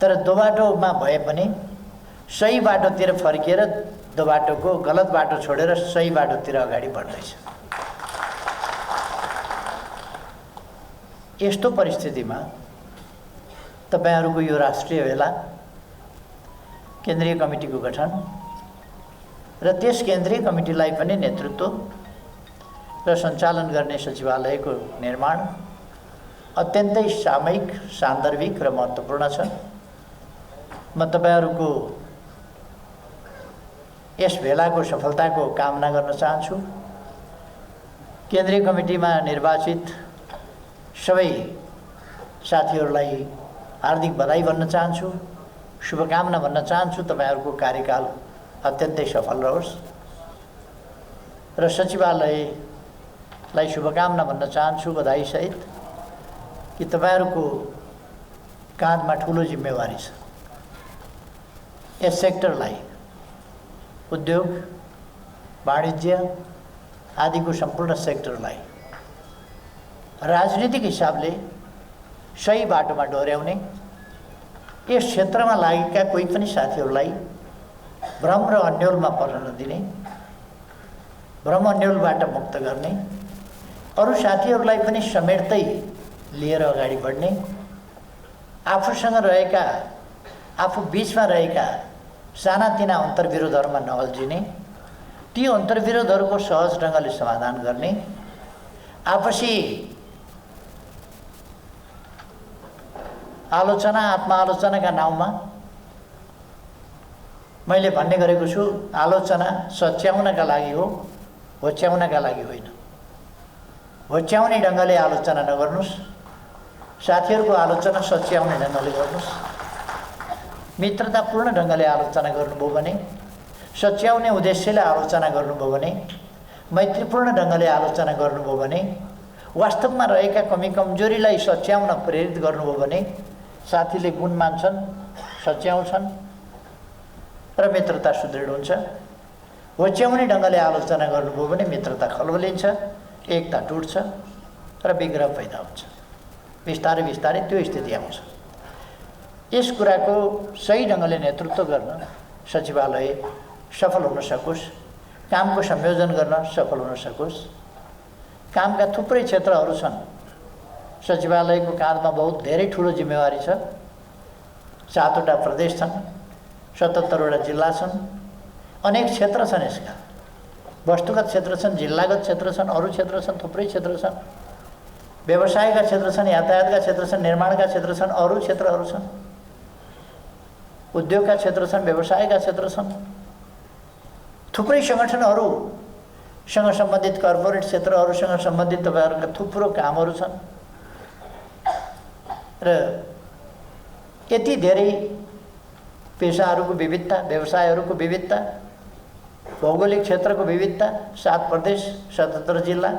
तर दोबाटोमा भए पनि सही बाटोतिर फर्किएर दोबाटोको गलत बाटो छोडेर सही बाटोतिर अगाडि बढ्दैछ। यस्तो परिस्थितिमा तपाईहरुको यो राष्ट्रिय भेला, केन्द्रीय कमिटीको गठन र त्यस केन्द्रीय कमिटीलाई पनि नेतृत्व र सञ्चालन गर्ने सचिवालयको निर्माण अत्यन्तै सामयिक, सान्दर्भिक र महत्त्वपूर्ण छ। म तपाईहरुको यस भेलाको सफलताको कामना गर्न चाहन्छु। केन्द्रीय कमिटीमा निर्वाचित सबै साथीहरूलाई हार्दिक बधाई भन्न चाहन्छु, शुभकामना भन्न चाहन्छु। तपाईहरुको कार्यकाल अत्यन्तै सफल रहोस् र सचिवालयलाई शुभकामना भन्न चाहन्छु बधाई सहित कि तपाईहरुको काँधमा ठूलो जिम्मेवारी छ। यस सेक्टरलाई उद्योग, वाणिज्य आदिको सम्पूर्ण सेक्टरलाई राजनीतिक हिसाबले सही बाटोमा डोर्याउने, यस क्षेत्रमा लागेका कोही पनि साथीहरूलाई भ्रम र अन्योलमा पर्न नदिने, भ्रम अन्योलबाट मुक्त गर्ने, अरू साथीहरूलाई पनि समेट्दै लिएर अगाडि बढ्ने, आफूसँग रहेका, आफू बीचमा रहेका सानातिना अन्तर्विरोधहरूमा नअल्झिने, ती अन्तर्विरोधहरूको सहज ढङ्गले समाधान गर्ने, आपसी आलोचना, आत्मआलोचनाका नाउँमा मैले भन्ने गरेको छु, आलोचना सच्याउनका लागि हो, होच्याउनका लागि होइन। होच्याउने ढङ्गले आलोचना नगर्नुस्, साथीहरूको आलोचना सच्याउने ढङ्गले गर्नुस्। मित्रतापूर्ण ढङ्गले आलोचना गर्नुभयो भने, सच्याउने उद्देश्यले आलोचना गर्नुभयो भने, मैत्रीपूर्ण ढङ्गले आलोचना गर्नुभयो भने, वास्तवमा रहेका कमी कमजोरीलाई सच्याउन प्रेरित गर्नुभयो भने साथीले गुण मान्छन्, सच्याउँछन् र मित्रता सुदृढ हुन्छ। होच्याउने ढङ्गले आलोचना गर्नुभयो भने मित्रता खलबलिन्छ, एकता टुट्छ र विग्रह पैदा हुन्छ। बिस्तारै बिस्तारै त्यो स्थिति आउँछ। यस कुराको सही ढङ्गले नेतृत्व गर्न सचिवालय सफल हुन सकोस्, कामको संयोजन गर्न सफल हुन सकोस्। कामका थुप्रै क्षेत्रहरू छन्। सचिवालयको काँधमा बहुत धेरै ठुलो जिम्मेवारी छ। 7वटा प्रदेश छन्, 77वटा जिल्ला छन्, अनेक क्षेत्र छन्। यसका वस्तुगत क्षेत्र छन्, जिल्लागत क्षेत्र छन्, अरू क्षेत्र छन्, थुप्रै क्षेत्र छन्। व्यवसायका क्षेत्र छन्, यातायातका क्षेत्र छन्, निर्माणका क्षेत्र छन्, अरू क्षेत्रहरू छन्, उद्योगका क्षेत्र छन्, व्यवसायका क्षेत्र छन्। थुप्रै सङ्गठनहरूसँग सम्बन्धित कर्पोरेट क्षेत्रहरूसँग सम्बन्धित तपाईहरुका थुप्रो कामहरू छन् र यति धेरै पेशाहरूको विविधता, व्यवसायहरूको विविधता, भौगोलिक क्षेत्रको विविधता, 7 प्रदेश, 77 जिल्ला,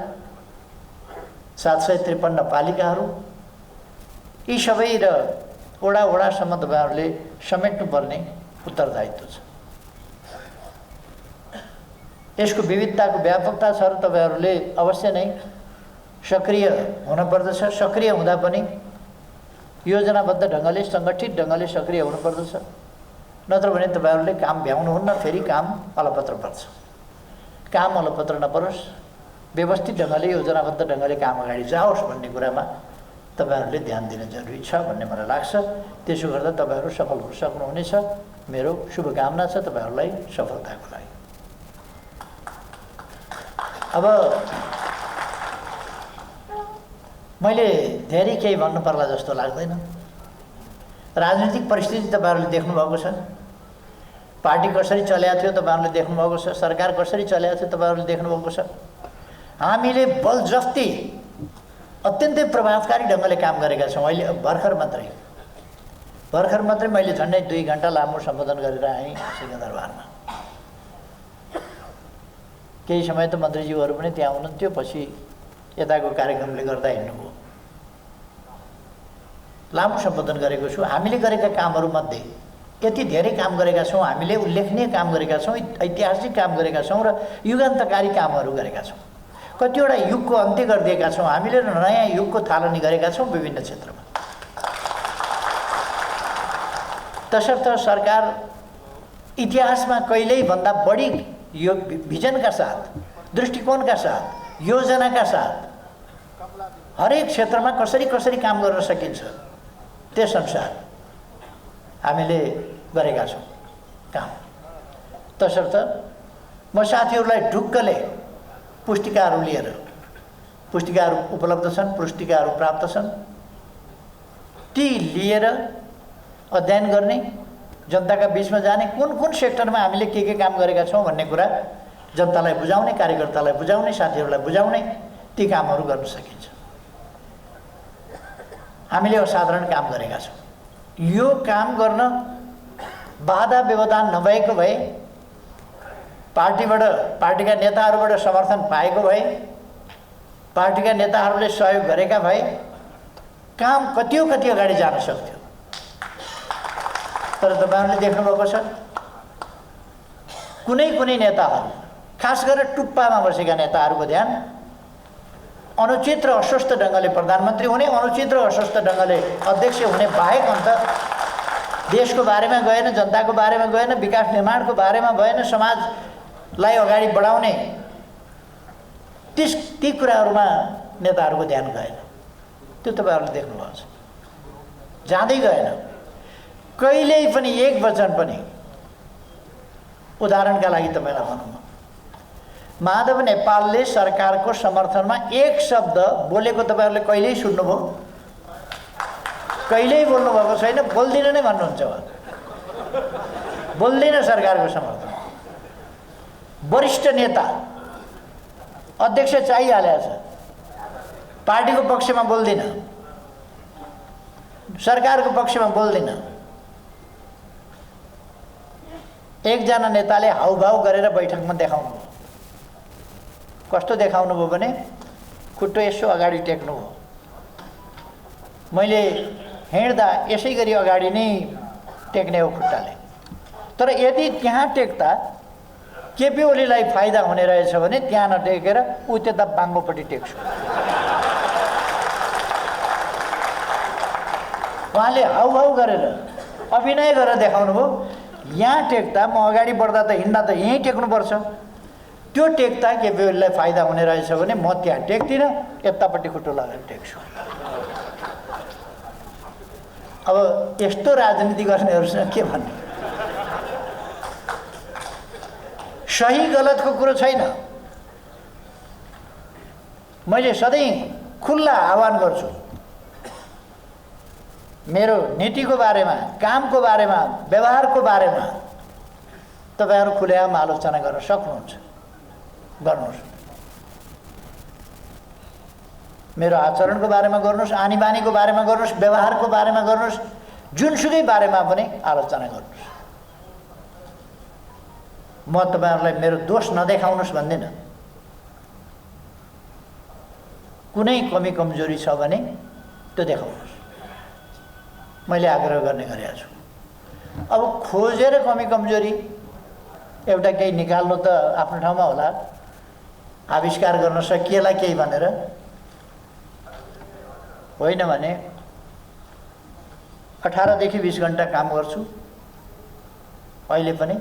753 पालिकाहरू, यी सबै र वडासम्म तपाईहरुले समेट्नुपर्ने उत्तरदायित्व छ। यसको विविधताको व्यापकता छ र तपाईहरुले अवश्य नै सक्रिय हुनुपर्दछ। सक्रिय हुँदा पनि योजनाबद्ध ढङ्गले, सङ्गठित ढङ्गले सक्रिय हुनुपर्दछ। नत्र भने तपाईहरुले काम भ्याउनुहुन्न, फेरि काम अलपत्र पर्छ। काम अलपत्र नपरोस्, व्यवस्थित ढङ्गले, योजनाबद्ध ढङ्गले काम अगाडि जाओस् भन्ने कुरामा तपाईहरुले ध्यान दिन जरुरी छ भन्ने मलाई लाग्छ। त्यसो गर्दा तपाईहरु सफल हुन सक्नुहुनेछ। मेरो शुभकामना छ तपाईहरुलाई सफलताको लागि। अब मैले धेरै केही भन्नु पर्ला जस्तो लाग्दैन। राजनीतिक परिस्थिति तपाईहरुले देख्नु भएको छ। पार्टी कसरी चलेको थियो तपाईहरुले देख्नु भएको छ। सरकार कसरी चलेको थियो तपाईहरुले देख्नु भएको छ। हामीले बलजफ्ती अत्यन्तै प्रभावकारी ढङ्गले काम गरेका छौँ। अहिले भर्खर मात्रै मैले झन्डै 2 घण्टा लामो सम्बोधन गरेर आएँ सिंहदरबारमा। केही समय त मन्त्रीज्यूहरू पनि त्यहाँ हुनुहुन्थ्यो, पछि यताको कार्यक्रमले गर्दा हिँड्नुभयो। लामो सम्बोधन गरेको छु। हामीले गरेका कामहरूमध्ये यति धेरै काम गरेका छौँ, हामीले उल्लेखनीय काम गरेका छौँ, ऐतिहासिक काम गरेका छौँ र युगान्तकारी कामहरू गरेका छौँ। कतिवटा युगको अन्त्य गरिदिएका छौँ हामीले र नयाँ युगको थालनी गरेका छौँ विभिन्न क्षेत्रमा। तसर्थ सरकार इतिहासमा कहिल्यै भन्दा बढी यो भिजनका साथ, दृष्टिकोणका साथ, योजनाका साथ हरेक क्षेत्रमा कसरी कसरी काम गर्न सकिन्छ त्यसअनुसार हामीले गरेका छौँ काम। तसर्थ म साथीहरूलाई ढुक्कले पुस्तिकाहरू लिएर, पुस्तिकाहरू उपलब्ध छन्, पुस्तिकाहरू प्राप्त छन्, ती लिएर अध्ययन गर्ने, जनताका बिचमा जाने, कुन कुन सेक्टरमा हामीले के काम गरेका छौँ भन्ने कुरा जनतालाई बुझाउने, कार्यकर्तालाई बुझाउने, साथीहरूलाई बुझाउने, ती कामहरू गर्न सकिन्छ। हामीले असाधारण काम गरेका छौँ। यो काम गर्न बाधा व्यवधान नभएको भए, पार्टीका नेताहरूबाट समर्थन पाएको भए, पार्टीका नेताहरूले सहयोग गरेका भए काम कति अगाडि जान सक्थ्यो। तर तपाईहरुले देख्नुभएको छ कुनै नेताहरू, खास गरेर टुप्पामा बसेका नेताहरूको ध्यान अनुचित र अस्वस्थ ढङ्गले प्रधानमन्त्री हुने, अनुचित र अस्वस्थ ढङ्गले अध्यक्ष हुने बाहेक अन्त देशको बारेमा गएन, जनताको बारेमा गएन, विकास निर्माणको बारेमा भएन, समाजलाई अगाडि बढाउने ती कुराहरूमा नेताहरूको ध्यान गएन। त्यो तपाईहरुले देख्नुभएको छ, जाँदै गएन। कहिल्यै पनि एक वचन पनि, उदाहरणका लागि तपाईलाई भनौँ, माधव नेपालले सरकारको समर्थनमा एक शब्द बोलेको तपाईहरुले कहिल्यै सुन्नुभयो? कहिल्यै बोल्नु भएको छैन, बोल्दिन नै भन्नुहुन्छ उहाँ। बोल्दैन सरकारको समर्थन। वरिष्ठ नेता अध्यक्ष चाहिहालेको छ, पार्टीको पक्षमा बोल्दिन, सरकारको पक्षमा बोल्दिन। एकजना नेताले हाउभाउ गरेर बैठकमा देखाउनु भयो। कस्तो देखाउनु भयो भने खुट्टो यसो अगाडि टेक्नु भयो। मैले हिँड्दा यसै गरी अगाडि नै टेक्ने हो खुट्टाले। तर यदि त्यहाँ टेक्दा केपी ओलीलाई फाइदा हुने रहेछ भने त्यहाँ नटेकेर उ त्यता बाङ्गोपट्टि टेक्छु। उहाँले हाउभाउ गरेर अभिनय गरेर देखाउनु भयो। यहाँ टेक्दा म अगाडि बढ्दा त हिँड्दा त यहीँ टेक्नुपर्छ, त्यो टेक्दा केपी ओलीलाई फाइदा हुने रहेछ भने म त्यहाँ टेक्दिनँ, यतापट्टि खुट्टो लगाएर टेक्छु। अब यस्तो राजनीति गर्नेहरूसँग के भन्नु? सही गलतको कुरो छैन। मैले सधैँ खुल्ला आह्वान गर्छु, मेरो नीतिको बारेमा, कामको बारेमा, व्यवहारको बारेमा तपाईहरु खुलेआम आलोचना गर्न सक्नुहुन्छ, गर्नुहोस्। मेरो आचरणको बारेमा गर्नुहोस्, आनी बानीको बारेमा गर्नुहोस्, व्यवहारको बारेमा गर्नुहोस्, जुनसुकै बारेमा पनि आलोचना गर्नुहोस्। म तपाईहरुलाई मेरो दोष नदेखाउनुहोस् भन्दिनँ। कुनै कमी कमजोरी छ भने त्यो देखाउनुहोस्, मैले आग्रह गर्ने गरेको छु। अब खोजेर कमी कमजोरी एउटा केही निकाल्नु त आफ्नो ठाउँमा होला, आविष्कार गर्न सकिएला केही भनेर होइन भने 18 देखि 20 घण्टा काम गर्छु अहिले पनि।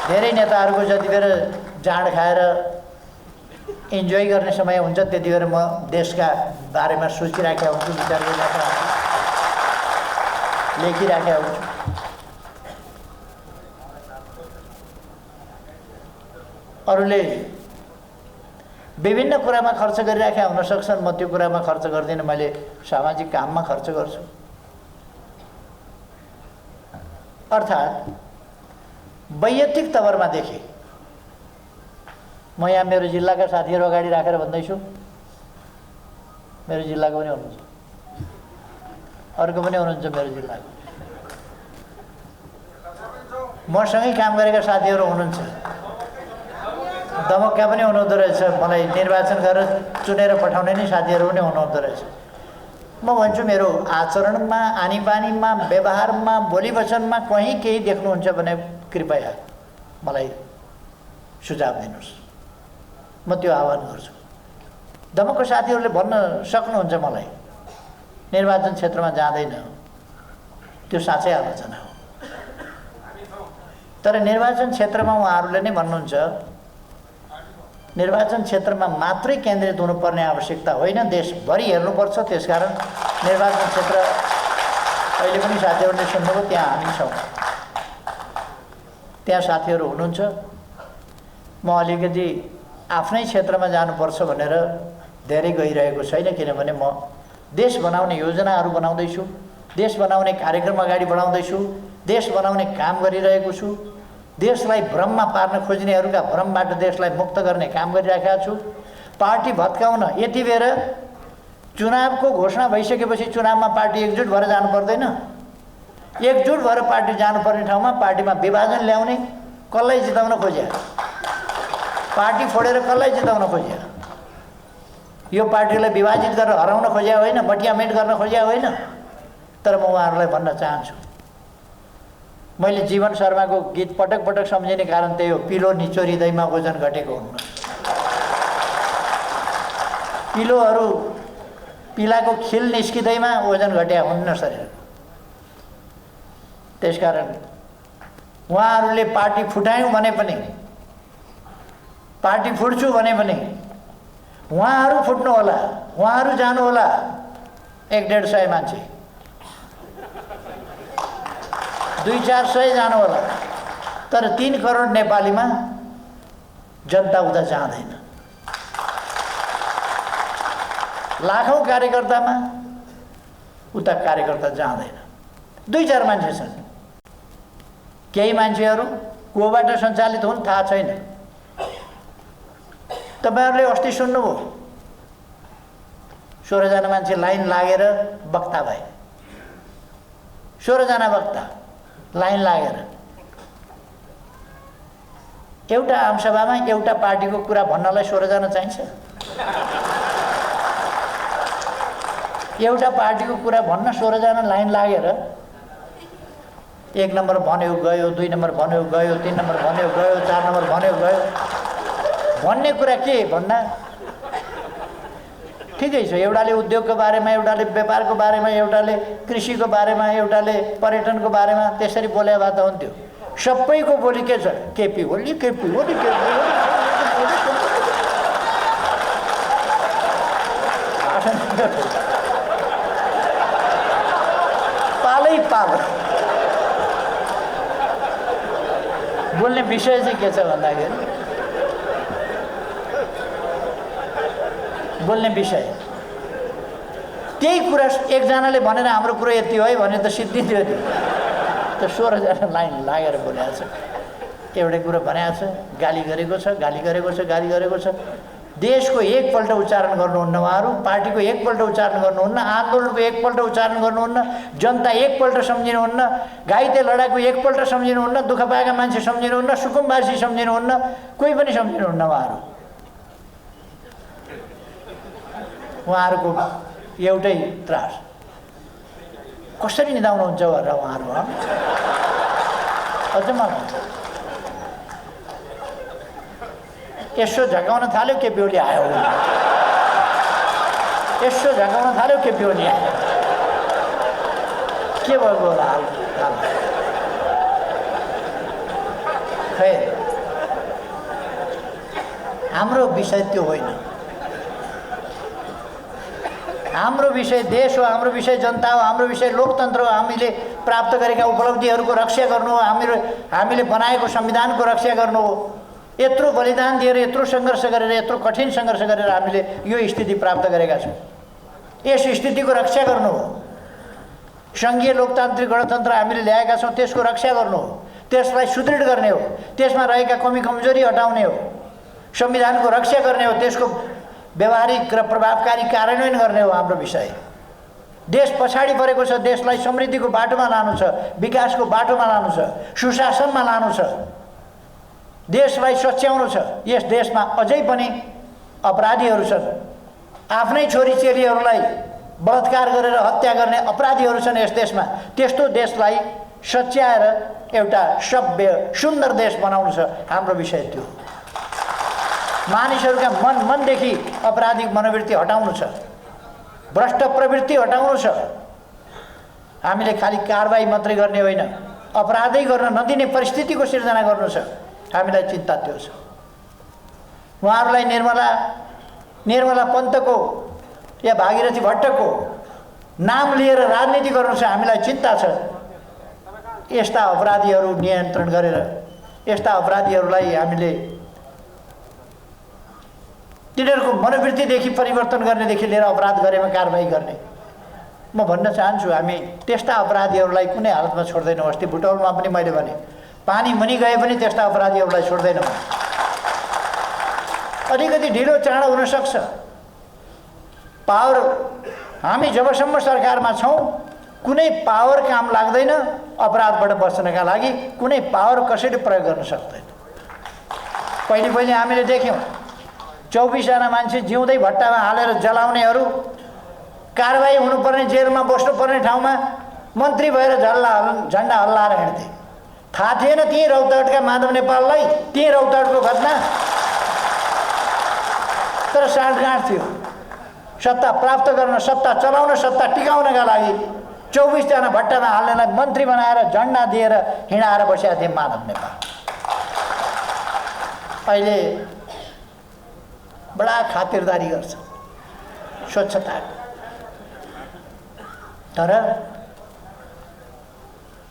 धेरै नेताहरूको जति बेर जाँड खाएर इन्जोय गर्ने समय हुन्छ त्यति बेर म देशका बारेमा सोचिराखेका हुन्छु, विचार गरिराखेका हुन्छु, लेखिराखेका हुन्छु। अरूले विभिन्न कुरामा खर्च गरिराखेका हुन सक्छन्, म त्यो कुरामा खर्च गर्दिनँ, मैले सामाजिक काममा खर्च गर्छु। अर्थात् वैयक्तिक तवरमा देखेँ म यहाँ मेरो जिल्लाका साथीहरू अगाडि राखेर भन्दैछु, मेरो जिल्लाको पनि हुनुहुन्छ, अर्को पनि हुनुहुन्छ मेरो जिल्लाको, मसँगै काम गरेका साथीहरू हुनुहुन्छ, दमकका पनि हुनुहुँदो रहेछ, मलाई निर्वाचन गरेर चुनेर पठाउने नै साथीहरू पनि हुनुहुँदो रहेछ। म भन्छु मेरो आचरणमा, आनी बानीमा, व्यवहारमा, बोली वचनमा कहीँ केही देख्नुहुन्छ भने कृपया मलाई सुझाव दिनुहोस्। म त्यो आह्वान गर्छु। दमकको साथीहरूले भन्न सक्नुहुन्छ मलाई, निर्वाचन क्षेत्रमा जाँदैन, त्यो साँच्चै आलोचना हो। तर निर्वाचन क्षेत्रमा उहाँहरूले नै भन्नुहुन्छ निर्वाचन क्षेत्रमा मात्रै केन्द्रित हुनुपर्ने आवश्यकता होइन, देशभरि हेर्नुपर्छ। त्यसकारण निर्वाचन क्षेत्र अहिले पनि साथीहरूले सुन्नुभयो, त्यहाँ हामी छौँ, त्यहाँ साथीहरू हुनुहुन्छ। म अलिकति आफ्नै क्षेत्रमा जानुपर्छ भनेर धेरै गइरहेको छैन, किनभने म देश बनाउने योजनाहरू बनाउँदैछु, देश बनाउने कार्यक्रम अगाडि बढाउँदैछु, देश बनाउने काम गरिरहेको छु, देशलाई भ्रममा पार्न खोज्नेहरूका भ्रमबाट देशलाई मुक्त गर्ने काम गरिरहेका छु। पार्टी भत्काउन यति बेर चुनावको घोषणा भइसकेपछि चुनावमा पार्टी एकजुट भएर जानु पर्दैन। एकजुट भएर पार्टी जानुपर्ने ठाउँमा पार्टीमा विभाजन ल्याउने, कसलाई जिताउन खोज्या, पार्टी फोडेर कसलाई जिताउन खोज्या, यो पार्टीलाई विभाजित गरेर हराउन खोज्या होइन, बटियामेट गर्न खोज्या होइन। तर म उहाँहरूलाई भन्न चाहन्छु, मैले जीवन शर्माको गीत पटक पटक सम्झिने कारण त्यही हो, पिलो निचोरिँदैमा ओजन घटेको हुन्न। पिलोहरू पिलाको खिल निस्किँदैमा ओजन घट्या हुन्न शरीर। त्यसकारण उहाँहरूले पार्टी फुटायौँ भने पनि, पार्टी फुट्छु भने पनि उहाँहरू फुट्नु होला, उहाँहरू जानु होला। 100-150 मान्छे, 200-400 जानु होला, तर 3 करोड नेपालीमा जनता उता जाँदैन। लाखौं कार्यकर्तामा उता कार्यकर्ता जाँदैन। 2-4 मान्छे छन्। केही मान्छेहरू कोबाट सञ्चालित हुन् थाहा छैन। तपाईहरुले अस्ति सुन्नुभयो, 16 जना मान्छे लाइन लागेर वक्ता भए। 16 जना वक्ता लाइन लागेर एउटा आमसभामा एउटा पार्टीको कुरा भन्नलाई 16 जना चाहिन्छ? एउटा पार्टीको कुरा भन्न 16 जना लाइन लागेर 1 नम्बर भन्यो गयो, 2 नम्बर भन्यो गयो, 3 नम्बर भन्यो गयो, 4 नम्बर भन्यो गयो। भन्ने कुरा के भन्दा ठिकै छ, एउटाले उद्योगको बारेमा, एउटाले व्यापारको बारेमा, एउटाले कृषिको बारेमा, एउटाले पर्यटनको बारेमा त्यसरी बोले भए त हुन्थ्यो। सबैको बोली के छ? केपी ओली, केपी ओली, केपी ओली। पालै पाल। बोल्ने विषय चाहिँ के छ भन्दाखेरि, बोल्ने विषय त्यही कुरा एकजनाले भनेर हाम्रो कुरो यति हो है भने त सिद्धिन्थ्यो नि। त 16 जना लाइन लागेर बोलेको छ, एउटै कुरो भनेको छ, गाली गरेको छ, गाली गरेको छ, गाली गरेको छ। देशको एकपल्ट उच्चारण गर्नुहुन्न उहाँहरू, पार्टीको एकपल्ट उच्चारण गर्नुहुन्न, आन्दोलनको एकपल्ट उच्चारण गर्नुहुन्न, जनता एकपल्ट सम्झिनुहुन्न, घाइते लडाकु एकपल्ट सम्झिनुहुन्न, दुःख पाएका मान्छे सम्झिनुहुन्न, सुकुम्बासी सम्झिनुहुन्न, कोही पनि सम्झिनुहुन्न। उहाँहरूको एउटै त्रास, कसरी निदाउनुहुन्छ भनेर उहाँहरू अझ मलाई यसो झकाउन थाल्यो, केपी ओली आयो। यसो झकाउन थाल्यो, केपी ओली आयो। के भएको होला हाल? खै हाम्रो विषय त्यो होइन। हाम्रो विषय देश हो, हाम्रो विषय जनता हो, हाम्रो विषय लोकतन्त्र हो। हामीले प्राप्त गरेका उपलब्धिहरूको रक्षा गर्नु हो, हामीले बनाएको संविधानको रक्षा गर्नु हो। यत्रो बलिदान दिएर, यत्रो सङ्घर्ष गरेर, यत्रो कठिन सङ्घर्ष गरेर हामीले यो स्थिति प्राप्त गरेका छौँ। यस स्थितिको रक्षा गर्नु हो। सङ्घीय लोकतान्त्रिक गणतन्त्र हामीले ल्याएका छौँ, त्यसको रक्षा गर्नु हो, त्यसलाई सुदृढ गर्ने हो, त्यसमा रहेका कमी कमजोरी हटाउने हो, संविधानको रक्षा गर्ने हो, त्यसको व्यवहारिक र प्रभावकारी कार्यान्वयन गर्ने हो हाम्रो विषय। देश पछाडि परेको छ, देशलाई समृद्धिको बाटोमा लानु छ, विकासको बाटोमा लानु छ, सुशासनमा लानु छ, देशलाई सच्याउनु छ। यस देशमा अझै पनि अपराधीहरू छन्, आफ्नै छोरी चेलीहरूलाई बलात्कार गरेर हत्या गर्ने अपराधीहरू छन् यस देशमा। त्यस्तो देशलाई सच्याएर एउटा सभ्य सुन्दर देश बनाउनु छ हाम्रो विषय। त्यो मानिसहरूका मनदेखि अपराधिक मनोवृत्ति हटाउनु छ। भ्रष्ट प्रवृत्ति हटाउनु छ। हामीले खालि कारबाही मात्रै गर्ने होइन, अपराधै गर्न नदिने परिस्थितिको सिर्जना गर्नु छ। हामीलाई चिन्ता त्यो छ। उहाँहरूलाई निर्मला पन्तको या भागीरथी भट्टको नाम लिएर राजनीति गर्नु छ। हामीलाई चिन्ता छ। यस्ता अपराधीहरू नियन्त्रण गरेर यस्ता अपराधीहरूलाई हामीले तिनीहरूको मनोवृत्तिदेखि परिवर्तन गर्नेदेखि लिएर अपराध गरेमा कारबाही गर्ने। म भन्न चाहन्छु, हामी त्यस्ता अपराधीहरूलाई कुनै हालतमा छोड्दैनौँ। अस्ति बुटौलमा पनि मैले भने, पानी मुनि गए पनि त्यस्ता अपराधीहरूलाई छोड्दैनौँ। अलिकति ढिलो चाँडो हुनसक्छ। पावर, हामी जबसम्म सरकारमा छौँ कुनै पावर काम लाग्दैन। अपराधबाट बच्नका लागि कुनै पावर कसैले प्रयोग गर्न सक्दैन। पहिले हामीले देख्यौँ 24 जना मान्छे जिउँदै भट्टामा हालेर जलाउनेहरू कारबाही हुनुपर्ने, जेलमा बस्नुपर्ने ठाउँमा मन्त्री भएर झन्डा हल्लाएर हिँड्थे। थाहा थिएन त्यही रौतहटका माधव नेपाललाई, त्यही रौतहटको घटना, तर साँठगाँठ थियो। सत्ता प्राप्त गर्न, सत्ता चलाउन, सत्ता टिकाउनका लागि 24 जना भट्टामा हाल्नेलाई मन्त्री बनाएर झन्डा दिएर हिँडाएर बसेका थिए माधव नेपाल। अहिले बडा खातिरदारी गर्छ स्वच्छता, तर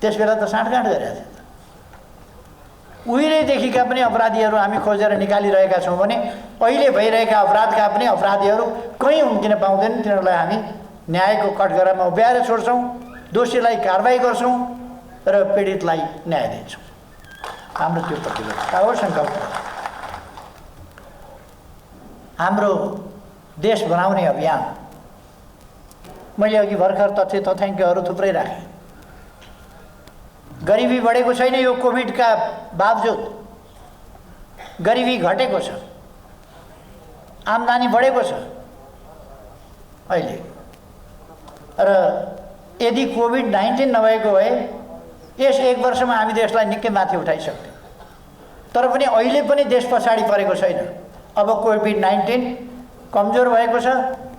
त्यस बेला त साँठगाँठ गरेका थिए। उहिलेदेखिका पनि अपराधीहरू हामी खोजेर निकालिरहेका छौँ भने अहिले भइरहेका अपराधका पनि अपराधीहरू कहीँ उम्किन पाउँदैन। तिनीहरूलाई हामी न्यायको कठघरामा उभ्याएर छोड्छौँ, दोषीलाई कारबाही गर्छौँ र पीडितलाई न्याय दिन्छौँ। हाम्रो त्यो प्रतिबद्धता हो, सङ्कल्प हो। हाम्रो देश बनाउने अभियान, मैले अघि भर्खर तथ्याङ्कहरू थुप्रै राखेँ। गरिबी बढेको छैन यो कोभिडका बावजुद, गरिबी घटेको छ, आम्दानी बढेको छ अहिले। र यदि कोभिड-19 नभएको भए यस 1 वर्षमा हामी देशलाई निकै माथि उठाइसक्थ्यौँ। तर पनि अहिले पनि देश पछाडि परेको छैन। अब कोभिड-19 कमजोर भएको छ,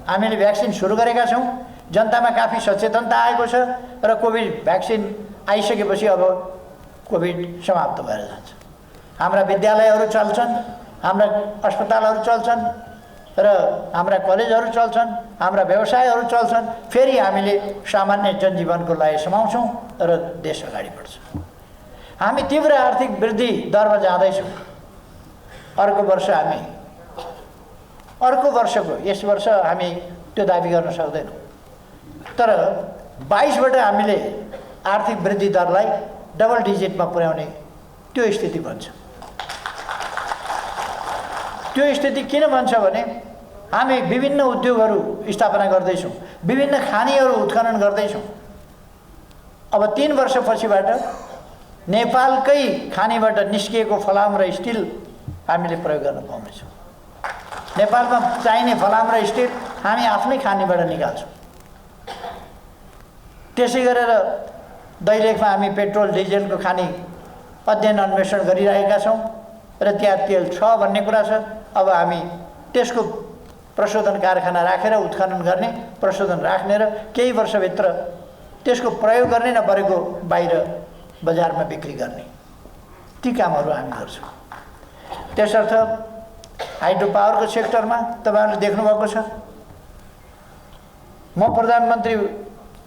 हामीले भ्याक्सिन सुरु गरेका छौँ, जनतामा काफी सचेतनता आएको छ र कोभिड भ्याक्सिन आइसकेपछि अब कोभिड समाप्त भएर जान्छ। हाम्रा विद्यालयहरू चल्छन्, हाम्रा अस्पतालहरू चल्छन् र हाम्रा कलेजहरू चल्छन्, हाम्रा व्यवसायहरू चल्छन्। फेरि हामीले सामान्य जनजीवनको लय समाउँछौँ र देश अगाडि बढ्छ। हामी तीव्र आर्थिक वृद्धि दरमा जाँदैछौँ। अर्को वर्षको यस वर्ष हामी त्यो दाबी गर्न सक्दैनौँ, तर 22बाट हामीले आर्थिक वृद्धि दरलाई डबल डिजिटमा पुर्याउने त्यो स्थिति बन्छ। त्यो स्थिति किन बन्छ भने हामी विभिन्न उद्योगहरू स्थापना गर्दैछौँ, विभिन्न खानीहरू उत्खनन गर्दैछौँ। अब 3 वर्षपछिबाट नेपालकै खानीबाट निस्किएको फलाम र स्टिल हामीले प्रयोग गर्न पाउनेछौँ। नेपालमा चाहिने फलाम र स्टिल हामी आफ्नै खानीबाट निकाल्छौँ। त्यसै गरेर दैलेखमा हामी पेट्रोल डिजेलको खानी अध्ययन अन्वेषण गरिरहेका छौँ र त्यहाँ तेल छ भन्ने कुरा छ। अब हामी त्यसको प्रशोधन कारखाना राखेर उत्खनन गर्ने, प्रशोधन राख्ने र केही वर्षभित्र त्यसको प्रयोग गर्ने, नपरेको बाहिर बजारमा बिक्री गर्ने, ती कामहरू हामी गर्छौँ। त्यसर्थ हाइड्रो पावरको सेक्टरमा तपाईँहरूले देख्नुभएको छ, म प्रधानमन्त्री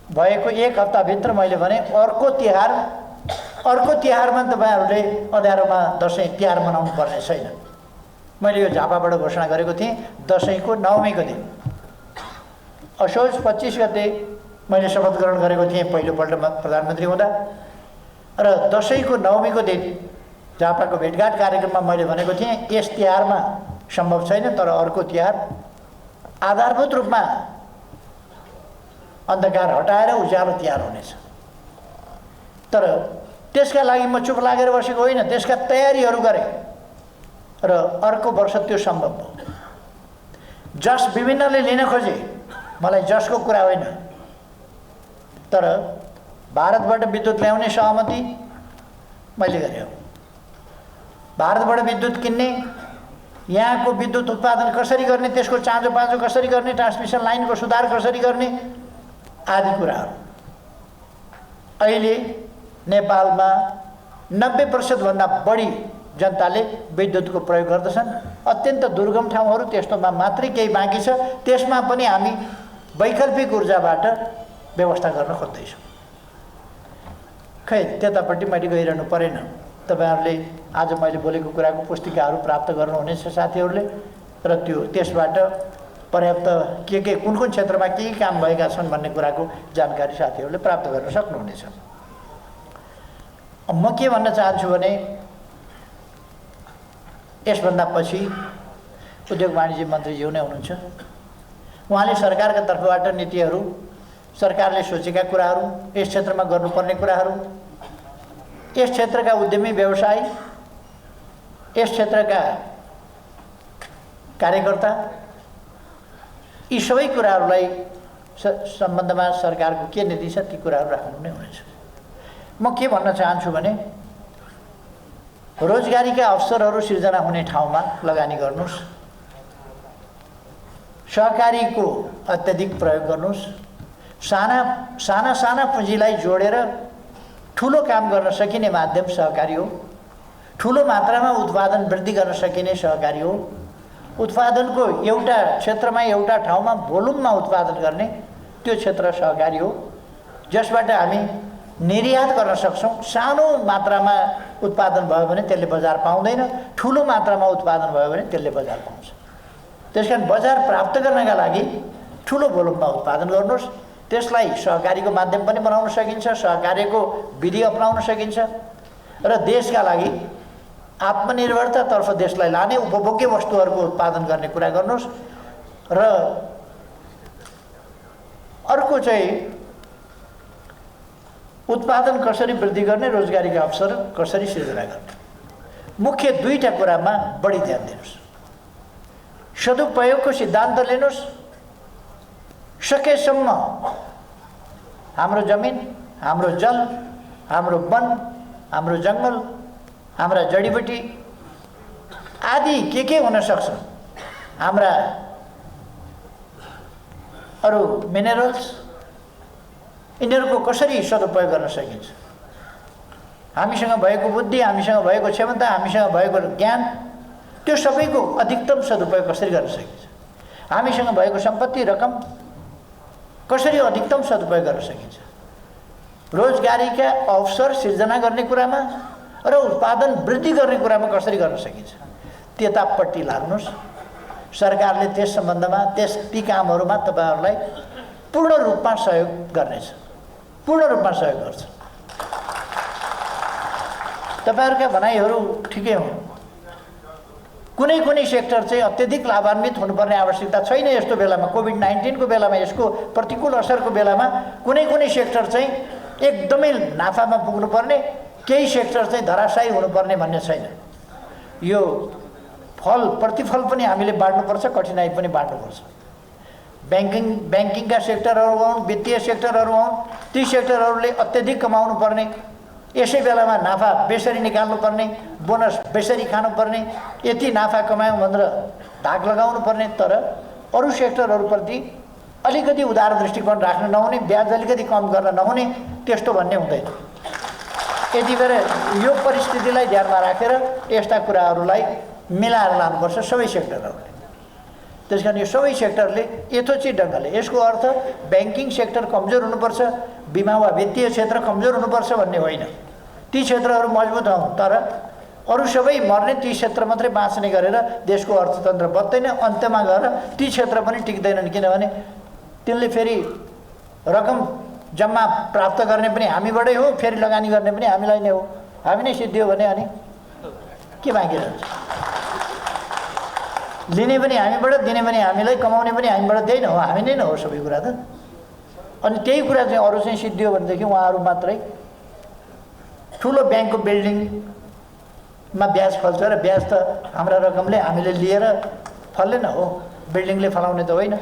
भएको 1 हप्ताभित्र मैले भने अर्को तिहारमा तपाईँहरूले अँध्यारोमा दसैँ तिहार मनाउनु पर्ने छैन। मैले यो झापाबाट घोषणा गरेको थिएँ। दसैँको नवमीको दिन, असोज 25 गते मैले शपथ ग्रहण गरेको थिएँ पहिलोपल्ट प्रधानमन्त्री हुँदा, र दसैँको नवमीको दिन झापाको भेटघाट कार्यक्रममा मैले भनेको थिएँ यस तिहारमा सम्भव छैन, तर अर्को तिहार आधारभूत रूपमा अन्धकार हटाएर उज्यालो तिहार हुनेछ। तर त्यसका लागि म चुप लागेर बसेको होइन, त्यसका तयारीहरू गरेँ र अर्को वर्ष त्यो सम्भव भयो। जस विभिन्नले लिन खोजे, मलाई जसको कुरा होइन, तर भारतबाट विद्युत ल्याउने सहमति मैले गरेँ हो। भारतबाट विद्युत किन्ने यहाँको विद्युत उत्पादन कसरी गर्ने, त्यसको चाँजो पाँजो कसरी गर्ने, ट्रान्समिसन लाइनको सुधार कसरी गर्ने आदि कुराहरू। अहिले नेपालमा 90% भन्दा बढी जनताले विद्युतको प्रयोग गर्दछन्। अत्यन्त दुर्गम ठाउँहरू त्यस्तोमा मात्रै केही बाँकी छ, त्यसमा पनि हामी वैकल्पिक ऊर्जाबाट व्यवस्था गर्न खोज्दैछौँ। खै त्यतापट्टि मैले गइरहनु परेन। तपाईहरुले आज मैले बोलेको कुराको पुस्तिकाहरू प्राप्त गर्नुहुनेछ साथीहरूले, र त्यसबाट पर्याप्त के कुन कुन क्षेत्रमा के काम भएका छन् भन्ने कुराको जानकारी साथीहरूले प्राप्त गर्न सक्नुहुनेछ। म के भन्न चाहन्छु भने यसभन्दा पछि उद्योग वाणिज्य मन्त्रीज्यू नै हुनुहुन्छ। उहाँले सरकारका तर्फबाट नीतिहरू, सरकारले सोचेका कुराहरू, यस क्षेत्रमा गर्नुपर्ने कुराहरू, यस क्षेत्रका उद्यमी व्यवसायी, यस क्षेत्रका कार्यकर्ता, यी सबै कुराहरूलाई सम्बन्धमा सरकारको के नीति छ ती कुराहरू राख्नु नै हुनेछ। म के भन्न चाहन्छु भने रोजगारीका अवसरहरू सिर्जना हुने ठाउँमा लगानी गर्नुस्, सहकारीको अत्यधिक प्रयोग गर्नुस्, साना पुँजीलाई जोडेर ठुलो काम गर्न सकिने माध्यम सहकारी हो, ठुलो मात्रामा उत्पादन वृद्धि गर्न सकिने सहकारी हो, उत्पादनको एउटा क्षेत्रमा एउटा ठाउँमा भोल्युममा उत्पादन गर्ने त्यो क्षेत्र सहकारी हो, जसबाट हामी निर्यात गर्न सक्छौँ। सानो मात्रामा उत्पादन भयो भने त्यसले बजार पाउँदैन, ठुलो मात्रामा उत्पादन भयो भने त्यसले बजार पाउँछ। त्यसकारण बजार प्राप्त गर्नका लागि ठुलो भोल्युममा उत्पादन गर्नुहोस्। त्यसलाई सहकारीको माध्यम पनि बनाउन सकिन्छ, सहकार्यको विधि अपनाउन सकिन्छ र देशका लागि आत्मनिर्भरतातर्फ देशलाई लाने उपभोग्य वस्तुहरूको उत्पादन गर्ने कुरा गर्नुहोस्। र अर्को चाहिँ उत्पादन कसरी वृद्धि गर्ने, रोजगारीका अवसर कसरी सिर्जना गर्ने, मुख्य दुईटा कुरामा बढी ध्यान दिनुहोस्। सदुपयोगको सिद्धान्त लिनुहोस्। सकेसम्म हाम्रो जमिन, हाम्रो जल, हाम्रो वन, हाम्रो जङ्गल, हाम्रा जडीबुटी आदि के हुन सक्छ, हाम्रा अरू मिनरल्स, यिनीहरूको कसरी सदुपयोग गर्न सकिन्छ। हामीसँग भएको बुद्धि, हामीसँग भएको क्षमता, हामीसँग भएको ज्ञान, त्यो सबैको अधिकतम सदुपयोग कसरी गर्न सकिन्छ। हामीसँग भएको सम्पत्ति, रकम कसरी अधिकतम सदुपयोग गर्न सकिन्छ। रोजगारीका अवसर सिर्जना गर्ने कुरामा र उत्पादन वृद्धि गर्ने कुरामा कसरी गर्न सकिन्छ, त्यतापट्टि लाग्नुहोस्। सरकारले त्यस सम्बन्धमा ती कामहरूमा तपाईहरुलाई पूर्ण रूपमा सहयोग गर्नेछ, पूर्ण रूपमा सहयोग गर्छ। तपाईहरुका भनाइहरू ठिकै हुन्। कुनै सेक्टर चाहिँ अत्यधिक लाभान्वित हुनुपर्ने आवश्यकता छैन। यस्तो बेलामा कोभिड-19 को बेलामा, यसको प्रतिकूल असरको बेलामा कुनै सेक्टर चाहिँ एकदमै नाफामा पुग्नुपर्ने, केही सेक्टर चाहिँ धराशायी हुनुपर्ने भन्ने छैन। यो प्रतिफल पनि हामीले बाँड्नुपर्छ, कठिनाइ पनि बाँड्नुपर्छ। ब्याङ्किङका सेक्टरहरू हुन्, वित्तीय सेक्टरहरू हुन्, ती सेक्टरहरूले अत्यधिक कमाउनु पर्ने, यसै बेलामा नाफा बेसरी निकाल्नुपर्ने, बोनस बेसरी खानुपर्ने, यति नाफा कमायौँ भनेर धाक लगाउनु पर्ने। तर अरू सेक्टरहरूप्रति अलिकति उदार दृष्टिकोण राख्न नहुने, ब्याज अलिकति कम गर्न नहुने, त्यस्तो भन्ने हुँदैन। यति बेर यो परिस्थितिलाई ध्यानमा राखेर यस्ता कुराहरूलाई मिलाएर लानुपर्छ सबै सेक्टरहरूले। त्यसकारण यो सबै सेक्टरले यथोचित ढङ्गले, यसको अर्थ ब्याङ्किङ सेक्टर कमजोर हुनुपर्छ, बिमा वा वित्तीय क्षेत्र कमजोर हुनुपर्छ भन्ने होइन। ती क्षेत्रहरू मजबुत हुन्, तर अरू सबै मर्ने, ती क्षेत्र मात्रै बाँच्ने गरेर देशको अर्थतन्त्र बत्दैन। अन्त्यमा गएर ती क्षेत्र पनि टिक्दैनन्, किनभने तिनले फेरि रकम जम्मा प्राप्त गर्ने पनि हामीबाटै हो, फेरि लगानी गर्ने पनि हामीलाई नै हो। हामी नै सिद्धियो भने अनि के बाँकी रहन्छ। लिने पनि हामीबाट, दिने पनि हामीलाई, कमाउने पनि हामीबाट, त्यही न हो, हामी नै न हो सबै कुरा त। अनि त्यही कुरा चाहिँ अरू चाहिँ सिद्धियो भनेदेखि उहाँहरू मात्रै ठुलो ब्याङ्कको बिल्डिङमा ब्याज फल्छ र ब्याज त हाम्रा रकमले हामीले लिएर फल्ने न हो, बिल्डिङले फलाउने त होइन,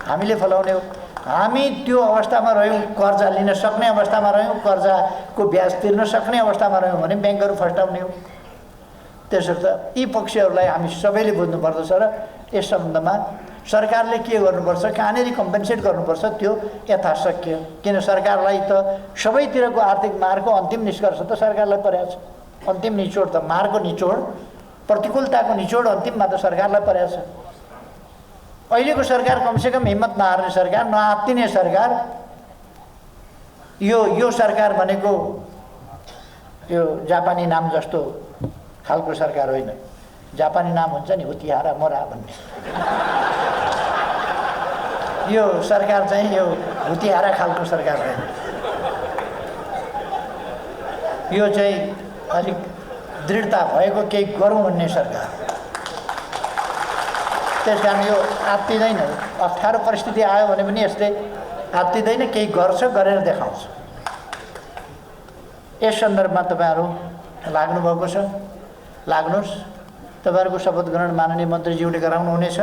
हामीले फलाउने हो। हामी त्यो अवस्थामा रह्यौँ, कर्जा लिन सक्ने अवस्थामा रह्यौँ, कर्जाको ब्याज तिर्न सक्ने अवस्थामा रह्यौँ भने ब्याङ्कहरू फस्टाउने हो। त्यसर्थ यी पक्षहरूलाई हामी सबैले बुझ्नुपर्दछ र यस सम्बन्धमा सरकारले के गर्नुपर्छ, कहाँनिर कम्पेन्सेट गर्नुपर्छ त्यो यथाशक्य। किन सरकारलाई त सबैतिरको आर्थिक मारको अन्तिम निष्कर्ष त सरकारलाई परेको छ। अन्तिम निचोड त मारको निचोड, प्रतिकूलताको निचोड अन्तिममा त सरकारलाई परेको छ। अहिलेको सरकार कमसेकम हिम्मत नहार्ने सरकार, नआत्तिने सरकार, यो सरकार भनेको यो जापानी नाम जस्तो खालको सरकार होइन। जापानी नाम हुन्छ नि हुतिहारा मोरा भन्ने, यो सरकार चाहिँ यो हुतिहारा खालको सरकार होइन। यो चाहिँ अलिक दृढता भएको केही गरौँ भन्ने सरकार। त्यस कारण यो आत्तिदैन। अप्ठ्यारो परिस्थिति आयो भने पनि यसले आत्तिदैन, केही गर्छ, गरेर देखाउँछ। यस सन्दर्भमा तपाईँहरू लाग्नुभएको छ, लाग्नुहोस्। तपाईँहरूको शपथ ग्रहण माननीय मन्त्रीज्यूले गराउनुहुनेछ।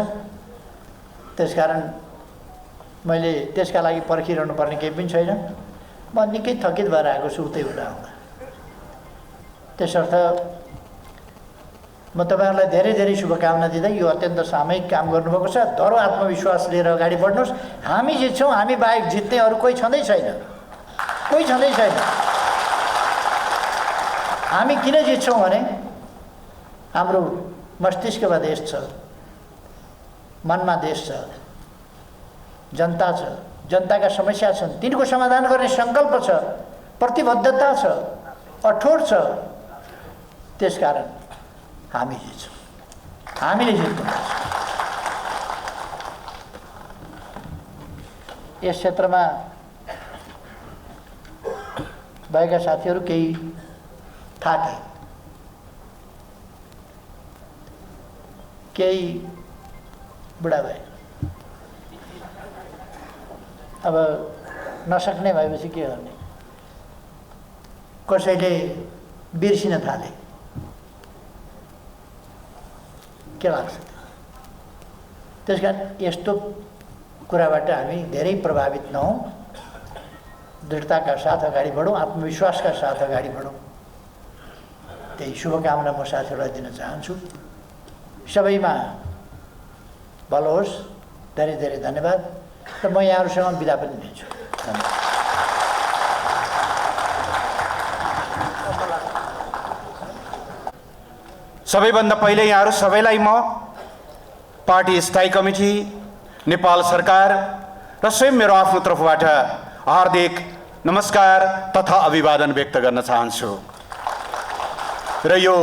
त्यसकारण मैले त्यसका लागि पर्खिरहनु पर्ने केही पनि छैन। म निकै थकित भएर आएको छु उतै हुँदा हुँदा। त्यसर्थ म तपाईँहरूलाई धेरै धेरै शुभकामना दिँदै यो अत्यन्त सामूहिक काम गर्नुभएको छ। दह्रो आत्मविश्वास लिएर अगाडि बढ्नुहोस्। हामी जित्छौँ, हामी बाहेक जित्ने अरू कोही छँदै छैन, कोही छँदै छैन। हामी किन जित्छौँ भने हाम्रो मस्तिष्कमा देश छ, मनमा देश छ, जनता छ, जनताका समस्या छन्, तिनको समाधान गर्ने सङ्कल्प छ, प्रतिबद्धता छ, अठोट छ। त्यसकारण हामी जित्छौँ, हामीले जित्नुपर्छ। यस क्षेत्रमा भएका साथीहरू केही थाके, केही बुढा भए, अब नसक्ने भएपछि के गर्ने, कसैले बिर्सिन थाले, के लाग्छ? त्यसकारण यस्तो कुराबाट हामी धेरै प्रभावित नहौँ, दृढताका साथ अगाडि बढौँ, आत्मविश्वासका साथ अगाडि बढौँ। त्यही शुभकामना म साथीहरूलाई दिन चाहन्छु। सबैमा भलो होस्। धेरै धेरै धन्यवाद। र म यहाँहरूसँग बिदा पनि लिन्छु। धन्यवाद। सबैभन्दा पहिले यहाँहरू सबैलाई म पार्टी स्थायी कमिटी, नेपाल सरकार र स्वयं मेरो आफ्नो तर्फबाट हार्दिक नमस्कार तथा अभिवादन व्यक्त गर्न चाहन्छु। र यो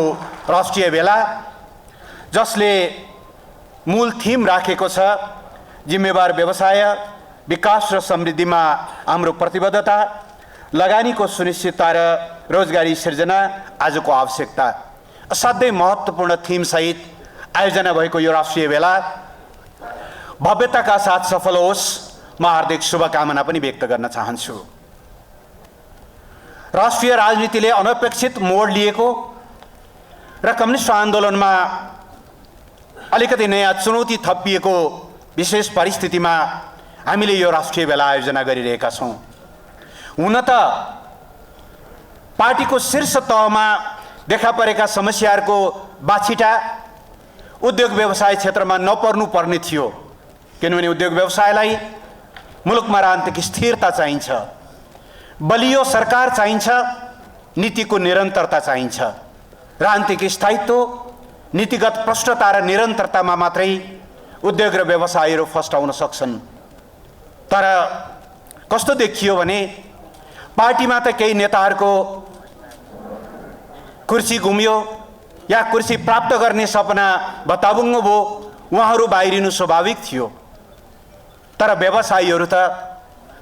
राष्ट्रिय भेला जसले मूल थीम राखेको छ जिम्मेवार व्यवसाय, विकास र समृद्धिमा हाम्रो प्रतिबद्धता, लगानीको सुनिश्चितता र रोजगारी सिर्जना आजको आवश्यकता, असाध्यै महत्त्वपूर्ण थीमसहित आयोजना भएको यो राष्ट्रिय भेला भव्यताका साथ सफल होस्, म हार्दिक शुभकामना पनि व्यक्त गर्न चाहन्छु। राष्ट्रिय राजनीतिले अनपेक्षित मोड लिएको र कम्युनिस्ट आन्दोलनमा अलिकति नयाँ चुनौती थपिएको विशेष परिस्थितिमा हामीले यो राष्ट्रिय भेला आयोजना गरिरहेका छौँ। हुन त पार्टीको शीर्ष तहमा देखा परेका समस्याहरूको बाछिटा उद्योग व्यवसाय क्षेत्रमा नपर्नुपर्ने थियो, किनभने उद्योग व्यवसायलाई मुलुकमा राजनीतिक स्थिरता चाहिन्छ, बलियो सरकार चाहिन्छ, नीतिको निरन्तरता चाहिन्छ। राजनीतिक स्थायित्व, नीतिगत प्रष्टता र निरन्तरतामा मात्रै उद्योग र व्यवसायहरू फस्टाउन सक्छन्। तर कस्तो देखियो भने पार्टीमा त केही नेताहरूको कुर्सी घुम्यो या कुर्सी प्राप्त गर्ने सपना भत्ताबुङ्ग भयो, उहाँहरू बाहिरिनु स्वाभाविक थियो। तर व्यवसायीहरू त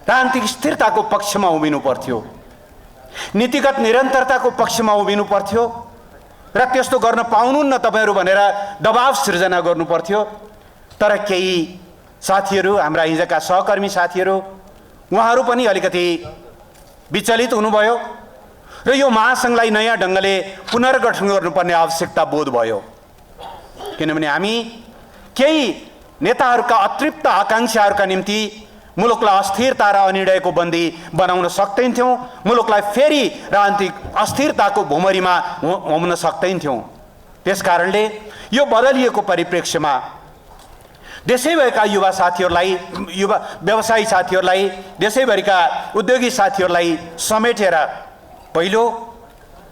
राजनीतिक स्थिरताको पक्षमा उभिनु पर्थ्यो, नीतिगत निरन्तरताको पक्षमा उभिनु पर्थ्यो र त्यस्तो गर्न पाउनुहुन्न तपाईहरू भनेर दबाव सिर्जना गर्नु पर्थ्यो। तर केही साथीहरू, हाम्रा हिजोका सहकर्मी साथीहरू, उहाँहरू पनि अलिकति विचलित हुनुभयो र यो महासङ्घलाई नयाँ ढङ्गले पुनर्गठन गर्नुपर्ने आवश्यकता बोध भयो। किनभने हामी केही नेताहरूका अतृप्त आकाङ्क्षाहरूका निम्ति मुलुकलाई अस्थिरता र अनिर्णयको बन्दी बनाउन सक्दैनथ्यौँ, मुलुकलाई फेरि राजनीतिक अस्थिरताको भुमरीमा हुन सक्दैनथ्यौँ। त्यसकारणले यो बदलिएको परिप्रेक्ष्यमा देशैभरिका युवा साथीहरूलाई, युवा व्यवसायी साथीहरूलाई, देशैभरिका उद्योगी साथीहरूलाई समेटेर पहिलो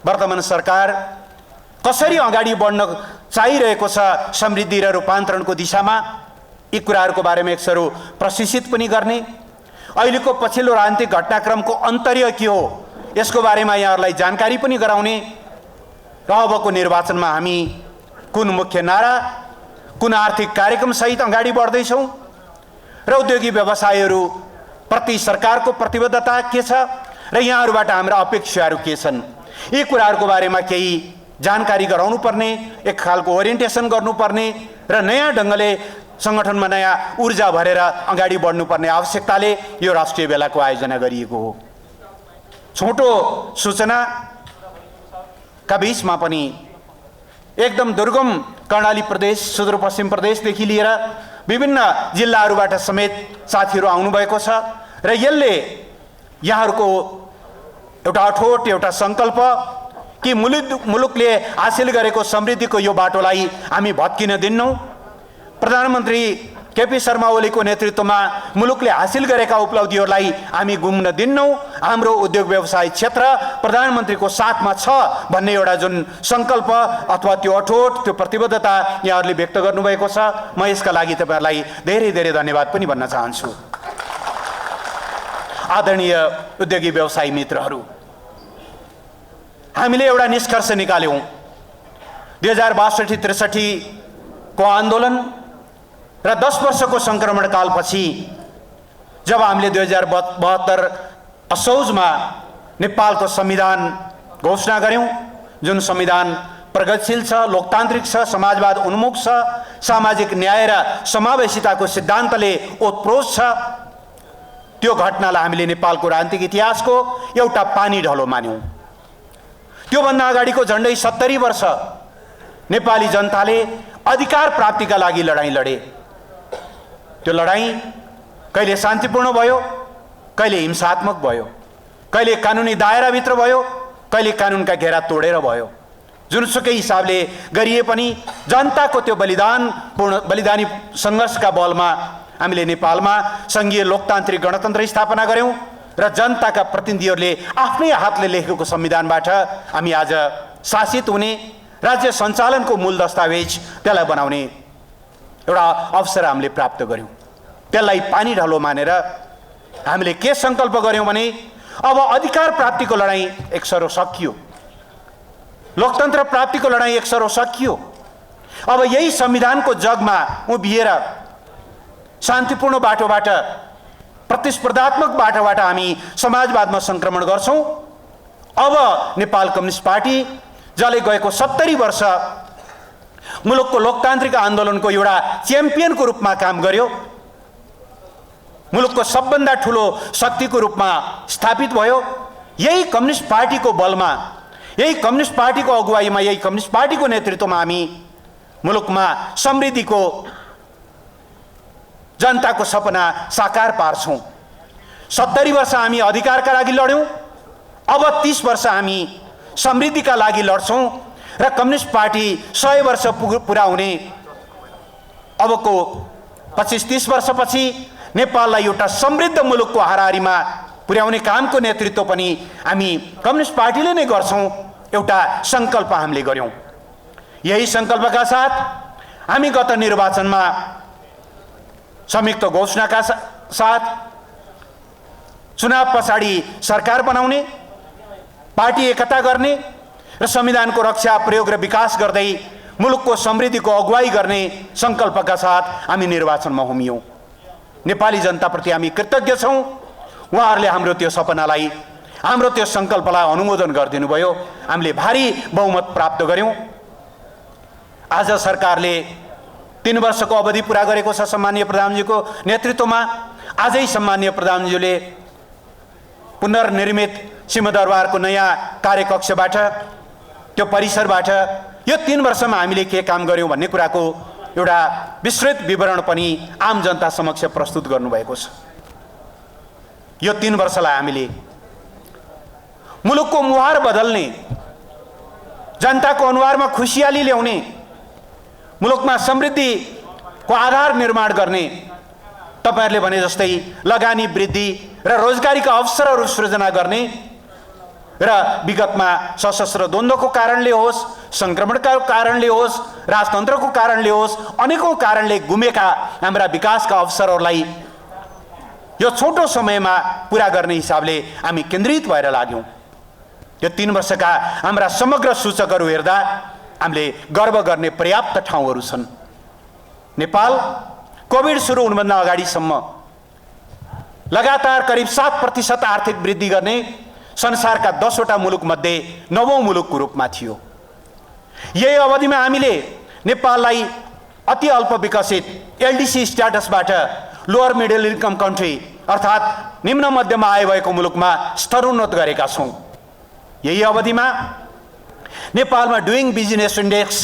वर्तमान सरकार कसरी अगाडि बढ्न चाहिरहेको छ समृद्धि र रूपान्तरणको दिशामा, यी कुराहरूको बारेमा एकसरो प्रशिक्षित पनि गर्ने, अहिलेको पछिल्लो राजनीतिक घटनाक्रमको अन्तर्य के हो यसको बारेमा यहाँहरूलाई जानकारी पनि गराउने र अबको निर्वाचनमा हामी कुन मुख्य नारा, कुन आर्थिक कार्यक्रम सहित अगाडि बढ्दैछौँ र उद्योगी व्यवसायहरू प्रति सरकारको प्रतिबद्धता के छ र यहाँहरूबाट हाम्रा अपेक्षाहरू के छन्, यी कुराहरूको बारेमा केही जानकारी गराउनु पर्ने, एक खालको ओरिएन्टेसन गर्नुपर्ने र नयाँ ढङ्गले सङ्गठनमा नयाँ ऊर्जा भरेर अगाडि बढ्नुपर्ने आवश्यकताले यो राष्ट्रिय भेलाको आयोजना गरिएको हो। छोटो सूचनाका बिचमा पनि एकदम दुर्गम कर्णाली प्रदेश, सुदूरपश्चिम प्रदेशदेखि लिएर विभिन्न जिल्लाहरूबाट समेत साथीहरू आउनुभएको छ र यसले यहाँहरूको एउटा अठोट एउटा सङ्कल्प कि मुलुकले हासिल गरेको समृद्धिको यो बाटोलाई हामी भत्किन दिन्नौँ। प्रधानमन्त्री केपी शर्मा ओलीको नेतृत्वमा मुलुकले हासिल गरेका उपलब्धिहरूलाई हामी गुम्न दिन्नौँ। हाम्रो उद्योग व्यवसाय क्षेत्र प्रधानमन्त्रीको साथमा छ भन्ने एउटा जुन सङ्कल्प अथवा त्यो अठोट, त्यो प्रतिबद्धता यहाँहरूले व्यक्त गर्नुभएको छ, म यसका लागि तपाईँहरूलाई धेरै धेरै धन्यवाद पनि भन्न चाहन्छु। आदरणीय उद्योगी व्यवसायी मित्रहरू, हामीले एउटा निष्कर्ष निकाल्यौँ। 2062-63 को आन्दोलन र 10 वर्षको सङ्क्रमण कालपछि जब हामीले 2072 असौजमा नेपालको संविधान घोषणा गऱ्यौँ, जुन संविधान प्रगतिशील छ, लोकतान्त्रिक छ, समाजवाद उन्मुख छ, सामाजिक न्याय र समावेशिताको सिद्धान्तले ओतप्रोत छ, त्यो घटनालाई हामीले नेपालको राजनीतिक इतिहासको एउटा पानी ढलो मान्यौँ। त्योभन्दा अगाडिको झन्डै 70 वर्ष नेपाली जनताले अधिकार प्राप्तिका लागि लडाईँ लडे। त्यो लडाईँ कहिले शान्तिपूर्ण भयो, कहिले हिंसात्मक भयो, कहिले कानुनी दायराभित्र भयो, कहिले कानुनका घेरा तोडेर भयो। जुनसुकै हिसाबले गरिए पनि जनताको त्यो बलिदानी सङ्घर्षका बलमा हामीले नेपालमा सङ्घीय लोकतान्त्रिक गणतन्त्र स्थापना गऱ्यौँ र जनताका प्रतिनिधिहरूले आफ्नै हातले लेखेको संविधानबाट हामी आज शासित हुने, राज्य सञ्चालनको मूल दस्तावेज त्यसलाई बनाउने एउटा अवसर हामीले प्राप्त गऱ्यौँ। त्यसलाई पानी ढलो मानेर हामीले के सङ्कल्प गऱ्यौँ भने अब अधिकार प्राप्तिको लडाईँ एकसरो सकियो, लोकतन्त्र प्राप्तिको लडाईँ एकसरो सकियो। अब यही संविधानको जगमा उभिएर शान्तिपूर्ण बाटोबाट, प्रतिस्पर्धात्मक बाटोबाट हामी समाजवादमा सङ्क्रमण गर्छौँ। अब नेपाल कम्युनिस्ट पार्टी जसले गएको 70 वर्ष मुलुकको लोकतान्त्रिक आन्दोलनको एउटा च्याम्पियनको रूपमा काम गर्यो, मुलुकको सबभन्दा ठुलो शक्तिको रूपमा स्थापित भयो, यही कम्युनिस्ट पार्टीको बलमा, यही कम्युनिस्ट पार्टीको अगुवाईमा, यही कम्युनिस्ट पार्टीको नेतृत्वमा हामी मुलुकमा समृद्धिको, जनताको सपना साकार पार्छौँ। 70 वर्ष हामी अधिकारका लागि लड्यौँ, अब 30 वर्ष हामी समृद्धिका लागि लड्छौँ र कम्युनिस्ट पार्टी 100 वर्ष पुरा हुने अबको 25-30 वर्षपछि नेपाललाई एउटा समृद्ध मुलुकको हाराहारीमा पुर्याउने कामको नेतृत्व पनि हामी कम्युनिस्ट पार्टीले नै गर्छौँ। एउटा सङ्कल्प हामीले गऱ्यौँ। यही सङ्कल्पका साथ हामी गत निर्वाचनमा संयुक्त घोषणाका साथ चुनाव पछाडि सरकार बनाउने, पार्टी एकता गर्ने र संविधानको रक्षा, प्रयोग र विकास गर्दै मुलुकको समृद्धिको अगुवाई गर्ने सङ्कल्पका साथ हामी निर्वाचनमा होमियौँ। नेपाली जनताप्रति हामी कृतज्ञ छौँ। उहाँहरूले हाम्रो त्यो सपनालाई, हाम्रो त्यो सङ्कल्पलाई अनुमोदन गरिदिनु भयो। हामीले भारी बहुमत प्राप्त गऱ्यौँ। आज सरकारले 3 वर्षको अवधि पुरा गरेको छ सम्माननीय प्रधानमन्त्रीको नेतृत्वमा। आजै सम्माननीय प्रधानमन्त्रीले पुनर्निर्मित सिंहदरबारको नयाँ कार्यकक्षबाट, त्यो परिसरबाट यो 3 वर्षमा हामीले के काम गर्यौँ भन्ने कुराको एउटा विस्तृत विवरण पनि आम जनता समक्ष प्रस्तुत गर्नुभएको छ। यो 3 वर्षलाई हामीले मुलुकको मुहार बदल्ने, जनताको अनुहारमा खुसियाली ल्याउने, मुलुकमा समृद्धिको आधार निर्माण गर्ने, तपाईहरुले भने जस्तै लगानी वृद्धि र रोजगारीका अवसरहरू सृजना गर्ने र विगतमा सशस्त्र द्वन्द्वको कारणले होस्, संक्रमणका कारणले होस्, राजतन्त्रको कारणले होस्, अनेकौं कारणले गुमेका हाम्रा विकासका अवसरहरूलाई यो छोटो समयमा पूरा गर्ने हिसाबले हामी केन्द्रित भएर लाग्यौं। यो 3 वर्षका हाम्रा समग्र सूचकहरू हेर्दा हामीले गर्व गर्ने पर्याप्त ठाउँहरू छन्। नेपाल कोभिड सुरु हुनुभन्दा अगाडिसम्म लगातार करिब 7% आर्थिक वृद्धि गर्ने संसारका 10 वटा मुलुक मध्ये 9औं मुलुकको रूपमा थियो। यही अवधिमा हामीले नेपाललाई अति अल्प विकसित एलडीसी स्ट्याटसबाट लोअर मिडल इन्कम कन्ट्री अर्थात् निम्न मध्यम आय भएको मुलुकमा स्तरोन्नत गरेका छौं। यही अवधिमा नेपालमा डुइङ बिजनेस इन्डेक्स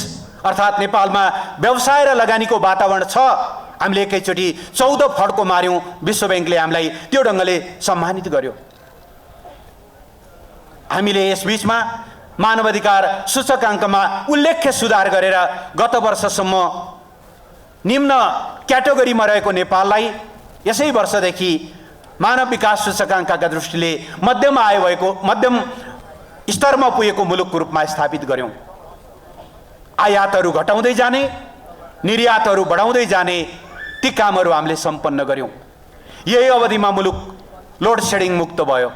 अर्थात् नेपालमा व्यवसाय र लगानीको वातावरण छ, हामीले एकैचोटि 14 फड्को मार्यौं। विश्व बैंकले हामीलाई त्यो ढंगले सम्मानित गर्यो। हामीले यसबीचमा मानवाधिकार सूचकाङ्कमा उल्लेख्य सुधार गरेर गत वर्षसम्म निम्न क्याटेगोरीमा रहेको नेपाललाई यसै वर्षदेखि मानव विकास सूचकाङ्कका दृष्टिले मध्यम आय भएको मध्यम स्तरमा पुगेको मुलुकको रूपमा स्थापित गर्यौं। आयातहरू घटाउँदै जाने, निर्यातहरू बढाउँदै जाने ती कामहरू हामीले सम्पन्न गर्यौं। यही अवधिमा मुलुक लोड सेडिङ मुक्त भयो।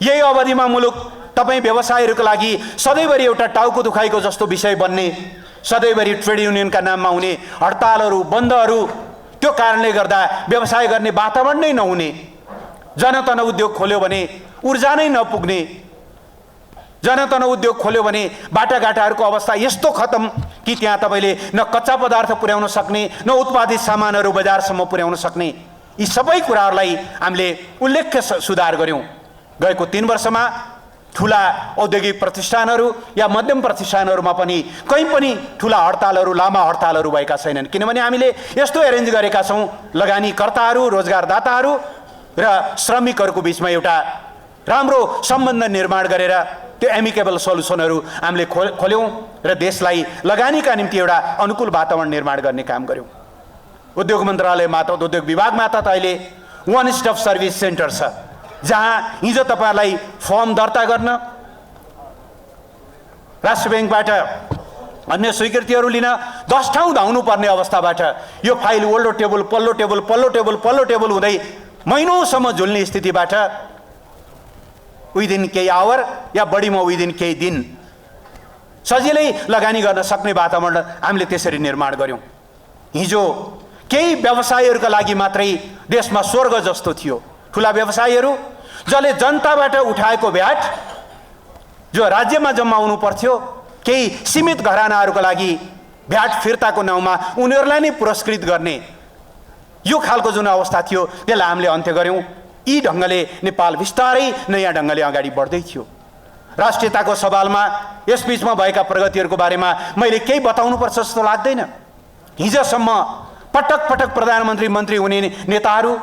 यही अवधिमा मुलुक तपाई व्यवसायीहरुको लागि सधैँभरि एउटा टाउको दुखाइको जस्तो विषय बन्ने, सधैँभरि ट्रेड युनियनका नाममा हुने हडतालहरू, बन्दहरू, त्यो कारणले गर्दा व्यवसाय गर्ने वातावरण नै नहुने, जनतन उद्योग खोल्यो भने ऊर्जा नै नपुग्ने, जनतन उद्योग खोल्यो भने बाटाघाटाहरूको अवस्था यस्तो खतम कि त्यहाँ तपाईले न कच्चा पदार्थ पुर्याउन सक्ने, न उत्पादित सामानहरू बजारसम्म पुर्याउन सक्ने, यी सबै कुराहरूलाई हामीले उल्लेख्य सुधार गर्यौं। गएको 3 वर्षमा ठूला औद्योगिक प्रतिष्ठानहरू या मध्यम प्रतिष्ठानहरूमा पनि कहीँ पनि ठूला हडतालहरू, लामा हडतालहरू भएका छैनन्, किनभने हामीले यस्तो एरेन्ज गरेका छौं, लगानीकर्ताहरू, रोजगारदाताहरू र श्रमिकहरूको बीचमा एउटा राम्रो सम्बन्ध निर्माण गरेर त्यो एमिकेबल सल्युसनहरू हामीले खोल्यौं र देशलाई लगानीका निम्ति एउटा अनुकूल वातावरण निर्माण गर्ने काम गर्यौं। उद्योग मन्त्रालयमा त, उद्योग विभागमा त अहिले वन स्टप सर्भिस सेन्टर छ, जहाँ हिजो तपाईहरुलाई फर्म दर्ता गर्न, राष्ट्र बैंकबाट अन्य स्वीकृतिहरू लिन 10 ठाउँ धाउनु पर्ने अवस्थाबाट यो फाइल ओल्डो टेबल पल्लो टेबल पल्लो टेबल पल्लो टेबल हुँदै महिनौसम्म झुल्ने स्थितिबाट विदिन केही आवर या बढीमा विदिन केही दिन सजिलै लगानी गर्न सक्ने वातावरण हामीले त्यसरी निर्माण गर्यौं। हिजो केही व्यवसायीहरुका लागि मात्रै देशमा स्वर्ग जस्तो थियो। ठूला व्यवसायीहरु जसले जनताबाट उठाएको भ्याट जो राज्यमा जम्माउनु पर्थ्यो, केही सीमित घरानाहरुका लागि भ्याट फिर्ताको नाउँमा उनीहरुलाई नै पुरस्कृत गर्ने यो खालको जुन अवस्था थियो, त्यसलाई हामीले अन्त्य गर्यौं। यी ढंगले नेपाल बिस्तारै नयाँ ढंगले अगाडि बढ्दै थियो। राष्ट्रियताको सवालमा यसबीचमा भएका प्रगतिहरुको बारेमा मैले केही बताउनु पर्छ जस्तो लाग्दैन। हिजोसम्म पटक पटक प्रधानमन्त्री मन्त्री हुने नेताहरू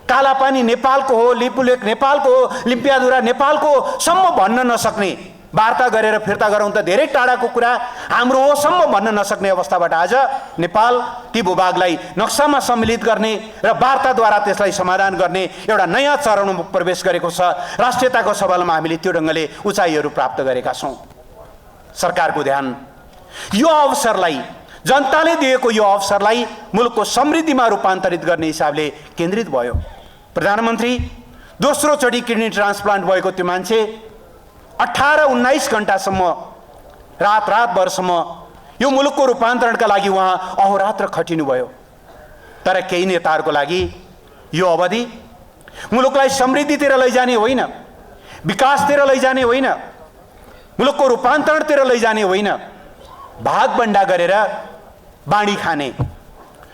कालापानी नेपालको हो, लिपुलेक नेपालको हो, लिम्पियाधुरा नेपालको हो सम्म भन्न नसक्ने, वार्ता गरेर फिर्ता गराउन त धेरै टाढाको कुरा, हाम्रो हो सम्म भन्न नसक्ने अवस्थाबाट आज नेपाल ती भूभागलाई नक्सामा सम्मिलित गर्ने र वार्ताद्वारा त्यसलाई समाधान गर्ने एउटा नयाँ चरणमा प्रवेश गरेको छ। राष्ट्रियताको सवालमा हामीले त्यो ढंगले उचाइहरू प्राप्त गरेका छौं। सरकारको ध्यान यो अवसरलाई, जनताले दिएको यो अवसरलाई मुलुकको समृद्धिमा रूपान्तरित गर्ने हिसाबले केन्द्रित भयो। प्रधानमन्त्री दोस्रो चोटि किडनी ट्रान्सप्लान्ट भएको त्यो मान्छे 18-19 घण्टासम्म रात भरसम्म यो मुलुकको रूपान्तरणका लागि उहाँ अहोरात्र खटिनु भयो। तर केही नेताहरूको लागि यो अवधि मुलुकलाई समृद्धितिर लैजाने होइन, विकासतिर लैजाने होइन, मुलुकको रूपान्तरणतिर लैजाने होइन, भागबण्डा गरेर बाँडी खाने